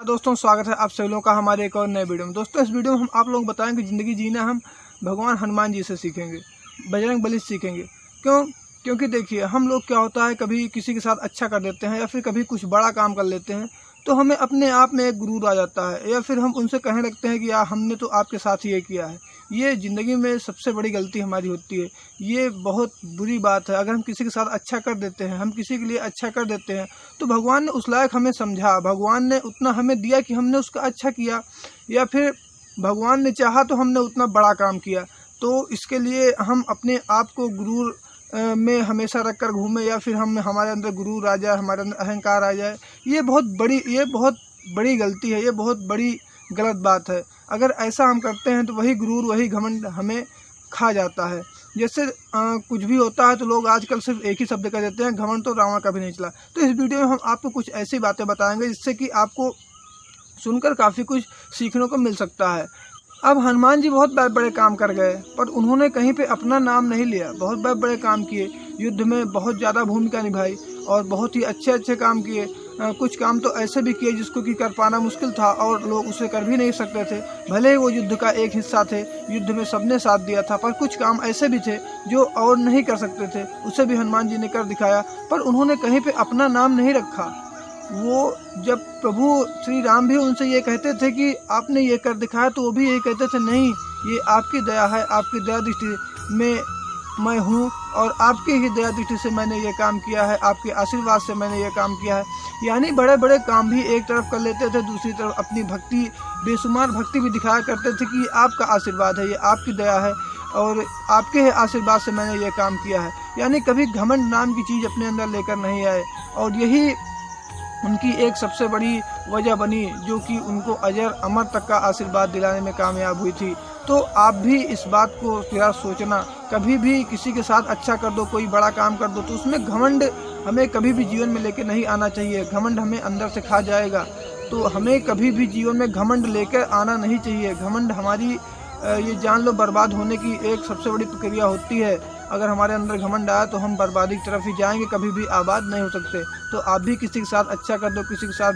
दोस्तों स्वागत है आप सभी लोगों का हमारे एक और नए वीडियो में। दोस्तों इस वीडियो में हम आप लोगों को बताएंगे ज़िंदगी जीना हम भगवान हनुमान जी से सीखेंगे, बजरंग बली से सीखेंगे। क्योंकि देखिए हम लोग क्या होता है, कभी किसी के साथ अच्छा कर देते हैं या फिर कभी कुछ बड़ा काम कर लेते हैं तो हमें अपने आप में एक गुरूर आ जाता है या फिर हम उनसे कहने लगते हैं कि यार हमने तो आपके साथ ये किया है। ये ज़िंदगी में सबसे बड़ी गलती हमारी होती है। ये बहुत बुरी बात है। अगर हम किसी के साथ अच्छा कर देते हैं, हम किसी के लिए अच्छा कर देते हैं तो भगवान ने उस लायक हमें समझा, भगवान ने उतना हमें दिया कि हमने उसका अच्छा किया, या फिर भगवान ने चाहा तो हमने उतना बड़ा काम किया। तो इसके लिए हम अपने आप को गुरूर में हमेशा रख कर घूमें या फिर हमारे अंदर गुरूर आ जाए, हमारे अंदर अहंकार आ जाए, ये बहुत बड़ी गलती है, ये बहुत बड़ी गलत बात है। अगर ऐसा हम करते हैं तो वही गुरूर, वही घमंड हमें खा जाता है। जैसे कुछ भी होता है तो लोग आजकल सिर्फ एक ही शब्द कह देते हैं, घमंड तो रावण कभी नहीं चला। तो इस वीडियो में हम आपको कुछ ऐसी बातें बताएंगे जिससे कि आपको सुनकर काफ़ी कुछ सीखने को मिल सकता है। अब हनुमान जी बहुत बड़े काम कर गए पर उन्होंने कहीं पे अपना नाम नहीं लिया। बहुत बड़े काम किए, युद्ध में बहुत ज़्यादा भूमिका निभाई और बहुत ही अच्छे काम किए। कुछ काम तो ऐसे भी किए जिसको कि कर पाना मुश्किल था और लोग उसे कर भी नहीं सकते थे। भले ही वो युद्ध का एक हिस्सा थे, युद्ध में सबने साथ दिया था, पर कुछ काम ऐसे भी थे जो और नहीं कर सकते थे, उसे भी हनुमान जी ने कर दिखाया। पर उन्होंने कहीं पे अपना नाम नहीं रखा। वो जब प्रभु श्री राम भी उनसे ये कहते थे कि आपने ये कर दिखाया तो वो भी यही कहते थे, नहीं ये आपकी दया है, आपकी दया दृष्टि में मैं हूँ और आपकी ही दया दृष्टि से मैंने ये काम किया है, आपके आशीर्वाद से मैंने ये काम किया है। यानी बड़े काम भी एक तरफ कर लेते थे, दूसरी तरफ अपनी भक्ति, बेशुमार भक्ति भी दिखाया करते थे कि ये आपका आशीर्वाद है, ये आपकी दया है और आपके आशीर्वाद से मैंने ये काम किया है। यानी कभी घमंड नाम की चीज़ अपने अंदर लेकर नहीं आए और यही उनकी एक सबसे बड़ी वजह बनी जो कि उनको अजर अमर तक का आशीर्वाद दिलाने में कामयाब हुई थी। तो आप भी इस बात को जरा सोचना, कभी भी किसी के साथ अच्छा कर दो, कोई बड़ा काम कर दो तो उसमें घमंड हमें कभी भी जीवन में लेके नहीं आना चाहिए। घमंड हमें अंदर से खा जाएगा, तो हमें कभी भी जीवन में घमंड लेकर आना नहीं चाहिए। घमंड हमारी ये जान लो बर्बाद होने की एक सबसे बड़ी प्रक्रिया होती है। अगर हमारे अंदर घमंड आया तो हम बर्बादी की तरफ ही जाएंगे, कभी भी आबाद नहीं हो सकते। तो आप भी किसी के साथ अच्छा कर दो, किसी के साथ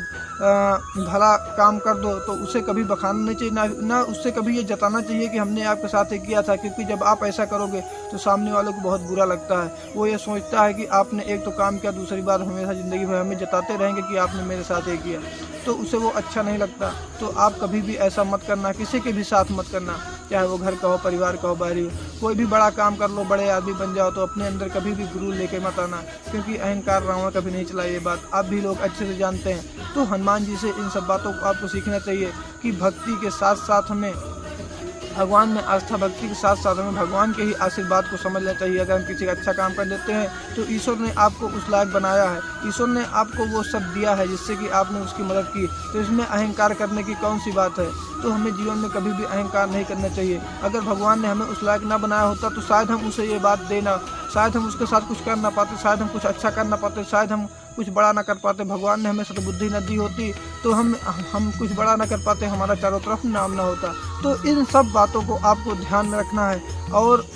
भला काम कर दो तो उसे कभी बखाना नहीं चाहिए, ना उससे कभी ये जताना चाहिए कि हमने आपके साथ ये किया था। क्योंकि जब आप ऐसा करोगे तो सामने वालों को बहुत बुरा लगता है। वो ये सोचता है कि आपने एक तो काम किया, दूसरी बार हमेशा ज़िंदगी भर हमें जताते रहेंगे कि आपने मेरे साथ ये किया, तो उसे वो अच्छा नहीं लगता। तो आप कभी भी ऐसा मत करना, किसी के भी साथ मत करना, चाहे वो घर का हो, परिवार का हो, बाहरी हो। कोई भी बड़ा काम कर लो, बड़े आदमी बन जाओ तो अपने अंदर कभी भी गुरूर लेके मत आना, क्योंकि अहंकार रावण कभी नहीं चला। ये बात आप भी लोग अच्छे से जानते हैं। तो हनुमान जी से इन सब बातों को आपको सीखना चाहिए कि भक्ति के साथ साथ हमें भगवान में आस्था, भक्ति के साथ साथ हमें भगवान के ही आशीर्वाद को समझना चाहिए। अगर हम किसी का अच्छा काम कर देते हैं तो ईश्वर ने आपको उस लायक बनाया है, ईश्वर ने आपको वो सब दिया है जिससे कि आपने उसकी मदद की। तो इसमें अहंकार करने की कौन सी बात है। तो हमें जीवन में कभी भी अहंकार नहीं करना चाहिए। अगर भगवान ने हमें उस लायक ना बनाया होता तो शायद हम उसे ये बात देना, शायद हम उसके साथ कुछ कर ना पाते, शायद हम कुछ अच्छा कर ना पाते, शायद हम कुछ बड़ा ना कर पाते। भगवान ने हमें सद्बुद्धि न दी होती तो हम कुछ बड़ा ना कर पाते, हमारा चारों तरफ नाम ना होता। तो इन सब बातों को आपको ध्यान में रखना है और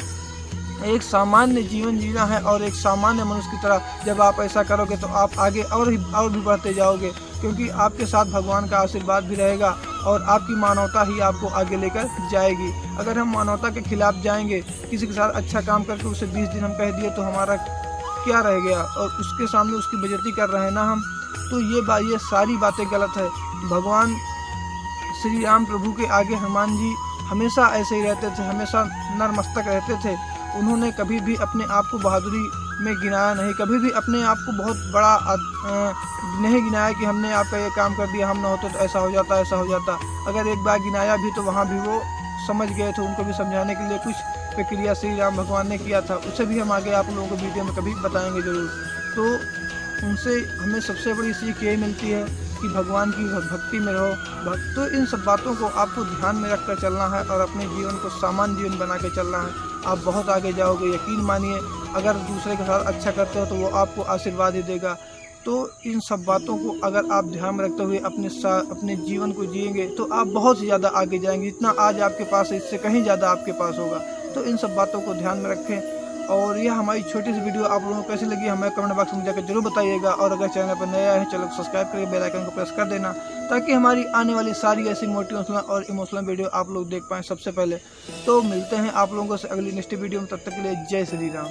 एक सामान्य जीवन जीना है। और एक सामान्य मनुष्य की तरह जब आप ऐसा करोगे तो आप आगे और भी बढ़ते जाओगे, क्योंकि आपके साथ भगवान का आशीर्वाद भी रहेगा और आपकी मानवता ही आपको आगे लेकर जाएगी। अगर हम मानवता के खिलाफ जाएंगे, किसी के साथ अच्छा काम करके उसे 20 दिन हम कह दिए तो हमारा क्या रह गया और उसके सामने उसकी बेइज्जती कर रहे हैं ना हम। तो ये सारी बातें गलत है। भगवान श्री राम प्रभु के आगे हनुमान जी हमेशा ऐसे ही रहते थे, हमेशा नतमस्तक रहते थे। उन्होंने कभी भी अपने आप को बहादुरी में गिनाया नहीं, कभी भी अपने आप को बहुत बड़ा नहीं गिनाया कि हमने आपका ये काम कर दिया, हम ना होते तो ऐसा हो जाता, ऐसा हो जाता। अगर एक बार गिनाया भी तो वहाँ भी वो समझ गए थे। उनको भी समझाने के लिए कुछ प्रक्रिया श्री राम भगवान ने किया था, उसे भी हम आगे आप लोगों को वीडियो में कभी बताएंगे ज़रूर। तो उनसे हमें सबसे बड़ी सीख यही मिलती है कि भगवान की भक्ति में रहो। तो इन सब बातों को आपको ध्यान में रख कर चलना है और अपने जीवन को सामान्य जीवन बना के चलना है। आप बहुत आगे जाओगे, यकीन मानिए। अगर दूसरे के साथ अच्छा करते हो तो वो आपको आशीर्वाद ही देगा। तो इन सब बातों को अगर आप ध्यान में रखते हुए अपने जीवन को जिएंगे तो आप बहुत ही ज़्यादा आगे जाएंगे। जितना आज आपके पास है इससे कहीं ज़्यादा आपके पास होगा। तो इन सब बातों को ध्यान में रखें। और यह हमारी छोटी सी वीडियो आप लोगों को कैसी लगी हमें कमेंट बॉक्स में जाकर जरूर बताइएगा। और अगर चैनल पर नया है चैनल को सब्सक्राइब करके बेल आइकन को प्रेस कर देना ताकि हमारी आने वाली सारी ऐसी मोटिवेशनल और इमोशनल वीडियो आप लोग देख पाएँ सबसे पहले। तो मिलते हैं आप लोगों से अगली नेक्स्ट वीडियो में, तब तक के लिए जय श्री राम।